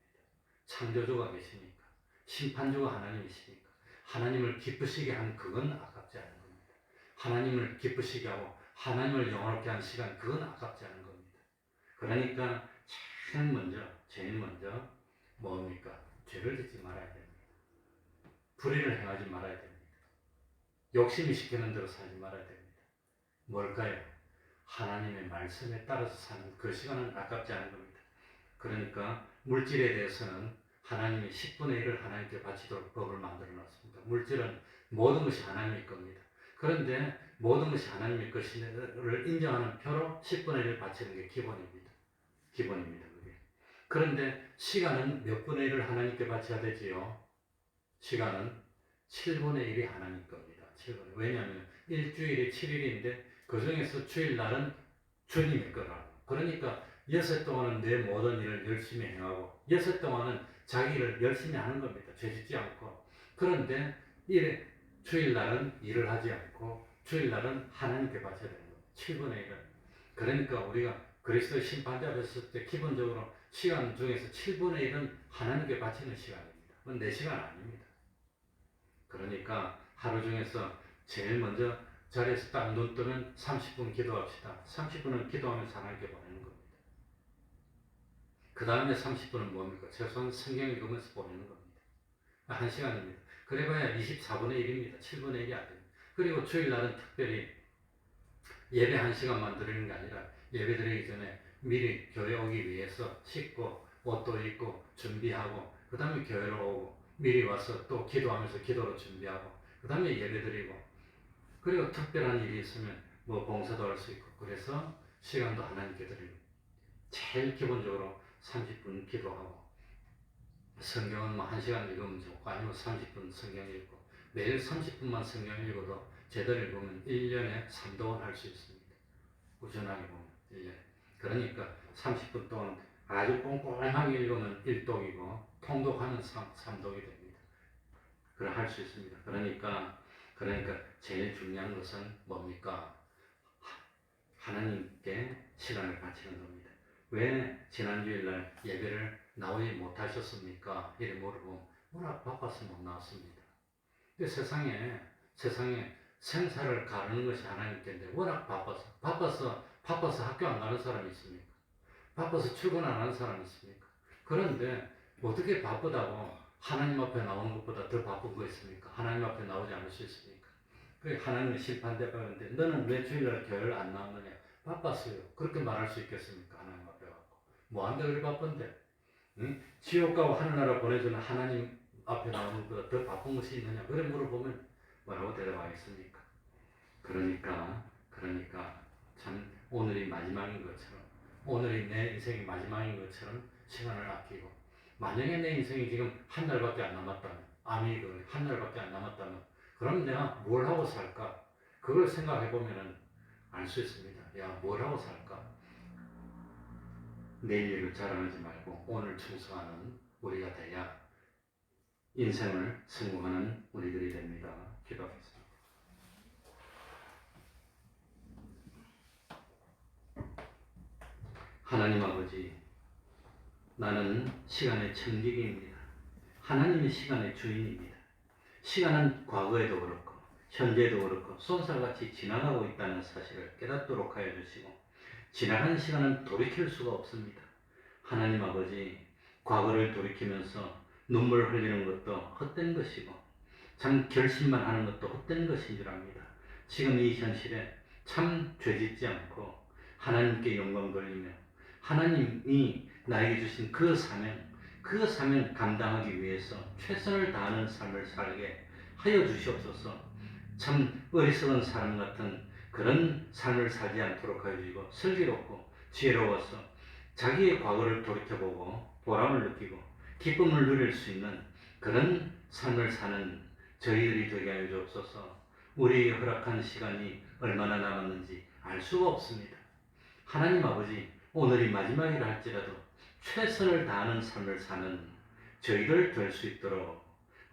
창조주가 계시니까 심판주가 하나님이시니까 하나님을 기쁘시게 한 그건 아깝지 않은 겁니다. 하나님을 기쁘시게 하고 하나님을 영원롭게 한 시간 그건 아깝지 않은 겁니다. 그러니까 제일 먼저 뭡니까? 죄를 짓지 말아야 됩니다. 불의를 행하지 말아야 됩니다. 욕심이 시키는 대로 살지 말아야 됩니다. 뭘까요? 하나님의 말씀에 따라서 사는 그 시간은 아깝지 않은 겁니다. 그러니까 물질에 대해서는 하나님이 10분의 1을 하나님께 바치도록 법을 만들어 놨습니다. 물질은 모든 것이 하나님의 겁니다. 그런데 모든 것이 하나님의 것을 인정하는 표로 10분의 1을 바치는 게 기본입니다. 기본입니다. 그게. 그런데 시간은 몇 분의 1을 하나님께 바쳐야 되지요? 시간은 7분의 1이 하나님 겁니다. 7분의 1. 왜냐하면 일주일이 7일인데 그 중에서 주일날은 주님의 거라고. 그러니까 6일 동안은 내 모든 일을 열심히 행하고 6일 동안은 자기 일을 열심히 하는 겁니다. 죄짓지 않고. 그런데 주일날은 일을 하지 않고 주일날은 하나님께 바쳐야 되는 겁니다. 7분의 1은. 그러니까 우리가 그리스도의 심판자 됐을 때 기본적으로 시간 중에서 7분의 1은 하나님께 바치는 시간입니다. 그건 내 시간 아닙니다. 그러니까 하루 중에서 제일 먼저 자리에서 딱 눈 뜨면 30분 기도합시다. 30분은 기도하면서 하나님께 보내는 겁니다. 그 다음에 30분은 뭡니까? 최소한 성경 읽으면서 보내는 겁니다. 1시간입니다. 그래봐야 24분의 1입니다. 7분의 1이 안 됩니다. 그리고 주일날은 특별히 예배 1시간만 드리는 게 아니라 예배 드리기 전에 미리 교회 오기 위해서 씻고 옷도 입고 준비하고 그 다음에 교회로 오고 미리 와서 또 기도하면서 기도로 준비하고 그 다음에 예배 드리고 그리고 특별한 일이 있으면 뭐 봉사도 할 수 있고 그래서 시간도 하나님께 드리고 제일 기본적으로 30분 기도하고 성경은 뭐 1시간 읽으면 좋고 아니면 30분 성경 읽고 매일 30분만 성경 읽어도 제대로 읽으면 1년에 3독은 할 수 있습니다. 꾸준하게 보면 1년에. 그러니까 30분 동안 아주 꼼꼼하게 읽으면 1독이고 통독하면 3독이 됩니다. 그걸 할 수 있습니다. 그러니까 제일 중요한 것은 뭡니까? 하나님께 시간을 바치는 겁니다. 왜 지난주일날 예배를 나오지 못하셨습니까? 이래 물어보면 워낙 바빠서 못 나왔습니다. 근데 세상에 생사를 가르는 것이 하나님께인데 워낙 바빠서 학교 안 가는 사람이 있습니까? 바빠서 출근 안 하는 사람이 있습니까? 그런데 어떻게 바쁘다고 하나님 앞에 나오는 것보다 더 바쁜 거 있습니까? 하나님 앞에 나오지 않을 수 있습니까? 하나님은 심판대가는데 너는 왜 주일날 교회를 안 나왔느냐? 바빴어요. 그렇게 말할 수 있겠습니까? 하나님 앞에 갖고 뭐한데 그리 바쁜데? 응? 지옥 가고 하늘나라 보내주는 하나님 앞에 나오는 것보다 더 바쁜 것이 있느냐? 그래 물어보면 뭐라고 대답하겠습니까? 그러니까 참 오늘이 마지막인 것처럼 오늘이 내 인생이 마지막인 것처럼 시간을 아끼고 만약에 내 인생이 지금 한 달밖에 안 남았다면 한 달밖에 안 남았다면 그럼 내가 뭘 하고 살까? 그걸 생각해 보면은 알 수 있습니다. 야, 뭘 하고 살까? 내일 일을 자랑하지 말고 오늘 충성하는 우리가 돼야 인생을 성공하는 우리들이 됩니다. 기도하겠습니다. 하나님 아버지, 나는 시간의 천직입니다. 하나님이 시간의 주인입니다. 시간은 과거에도 그렇고 현재도 그렇고 쏜살같이 지나가고 있다는 사실을 깨닫도록 하여 주시고 지나간 시간은 돌이킬 수가 없습니다. 하나님 아버지, 과거를 돌이키면서 눈물 흘리는 것도 헛된 것이고 참 결심만 하는 것도 헛된 것인 줄 압니다. 지금 이 현실에 참 죄짓지 않고 하나님께 영광 돌리며 하나님이 나에게 주신 그 사명 감당하기 위해서 최선을 다하는 삶을 살게 하여 주시옵소서. 참 어리석은 사람 같은 그런 삶을 살지 않도록 하여 주시고 슬기롭고 지혜로워서 자기의 과거를 돌이켜보고 보람을 느끼고 기쁨을 누릴 수 있는 그런 삶을 사는 저희들이 되게 하여 주옵소서. 우리에게 허락한 시간이 얼마나 남았는지 알 수가 없습니다. 하나님 아버지, 오늘이 마지막이라 할지라도 최선을 다하는 삶을 사는 저희들 될 수 있도록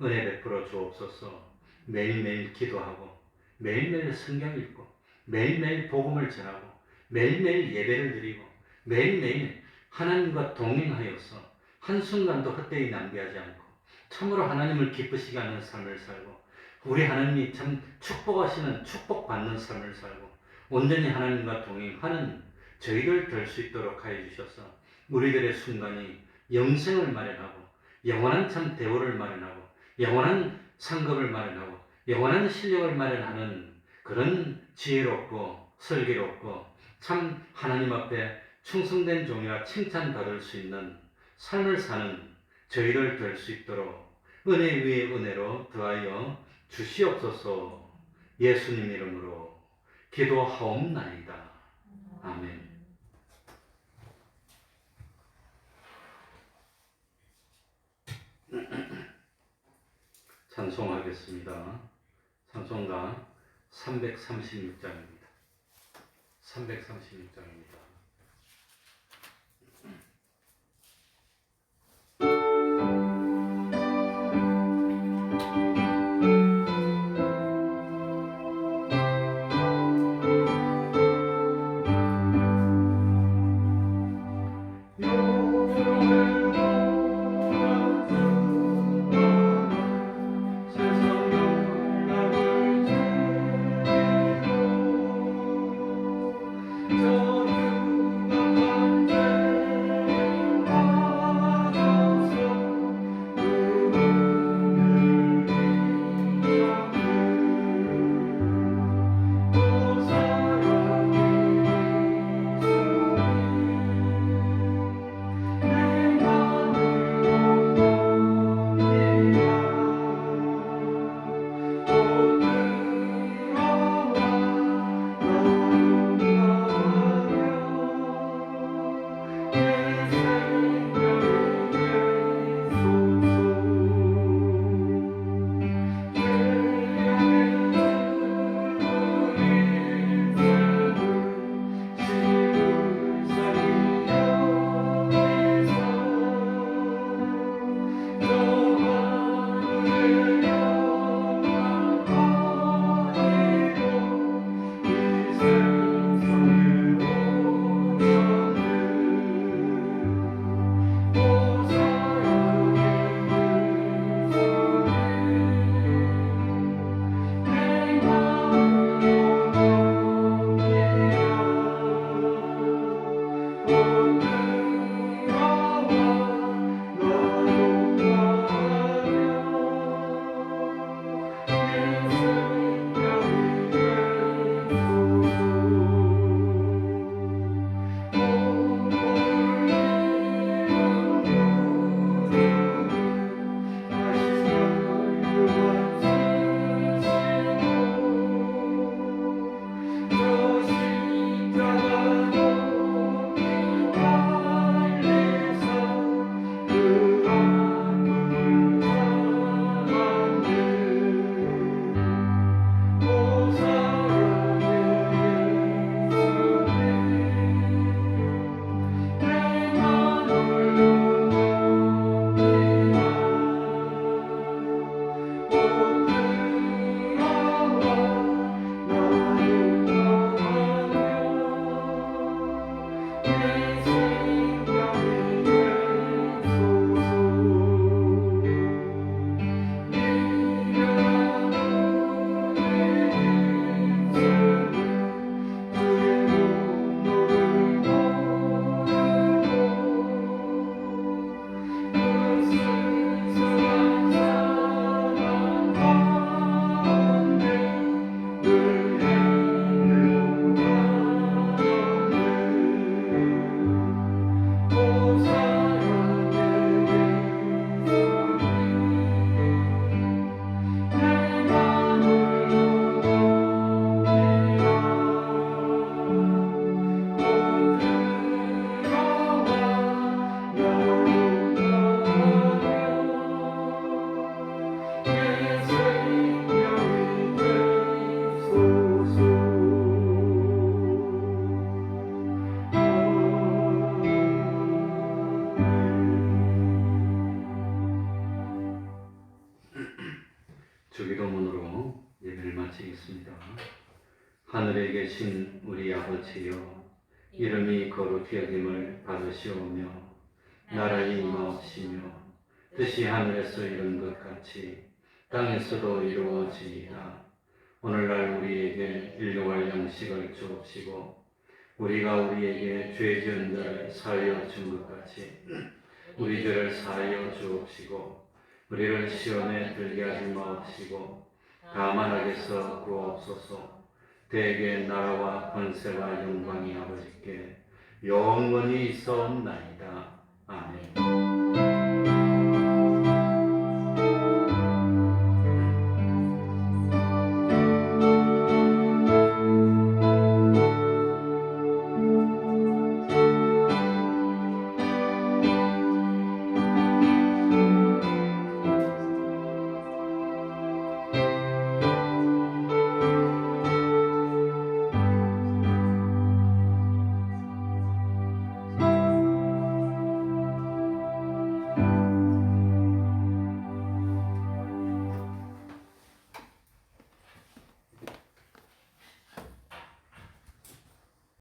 은혜 베풀어 주옵소서. 매일매일 기도하고 매일매일 성경 읽고 매일매일 복음을 전하고 매일매일 예배를 드리고 매일매일 하나님과 동행하여서 한순간도 헛되이 낭비하지 않고 참으로 하나님을 기쁘시게 하는 삶을 살고 우리 하나님이 참 축복하시는 축복받는 삶을 살고 온전히 하나님과 동행하는 저희들 될 수 있도록 하여 주셔서 우리들의 순간이 영생을 마련하고 영원한 참 대우를 마련하고 영원한 상급을 마련하고 영원한 실력을 마련하는 그런 지혜롭고 슬기롭고 참 하나님 앞에 충성된 종이라 칭찬받을 수 있는 삶을 사는 저희들 될 수 있도록 은혜 위에 은혜로 더하여 주시옵소서. 예수님 이름으로 기도하옵나이다. 아멘. 찬송하겠습니다. 찬송가 336장입니다. 336장입니다. 주기도문으로 예배를 마치겠습니다. 하늘에 계신 우리 아버지여, 이름이 거룩히 여김을 받으시오며 나라의 임하옵시며 뜻이 하늘에서 이룬 것 같이 땅에서도 이루어지이다. 오늘날 우리에게 일용할 양식을 주옵시고 우리가 우리에게 죄 지은 자를 사하여 준 것 같이 우리 죄를 사하여 주옵시고 우리를 시험에 들게 하지 마옵시고 다만 악에서 구하옵소서. 대개 나라와 권세와 영광이 아버지께 영원히 있어옵나이다. 아멘.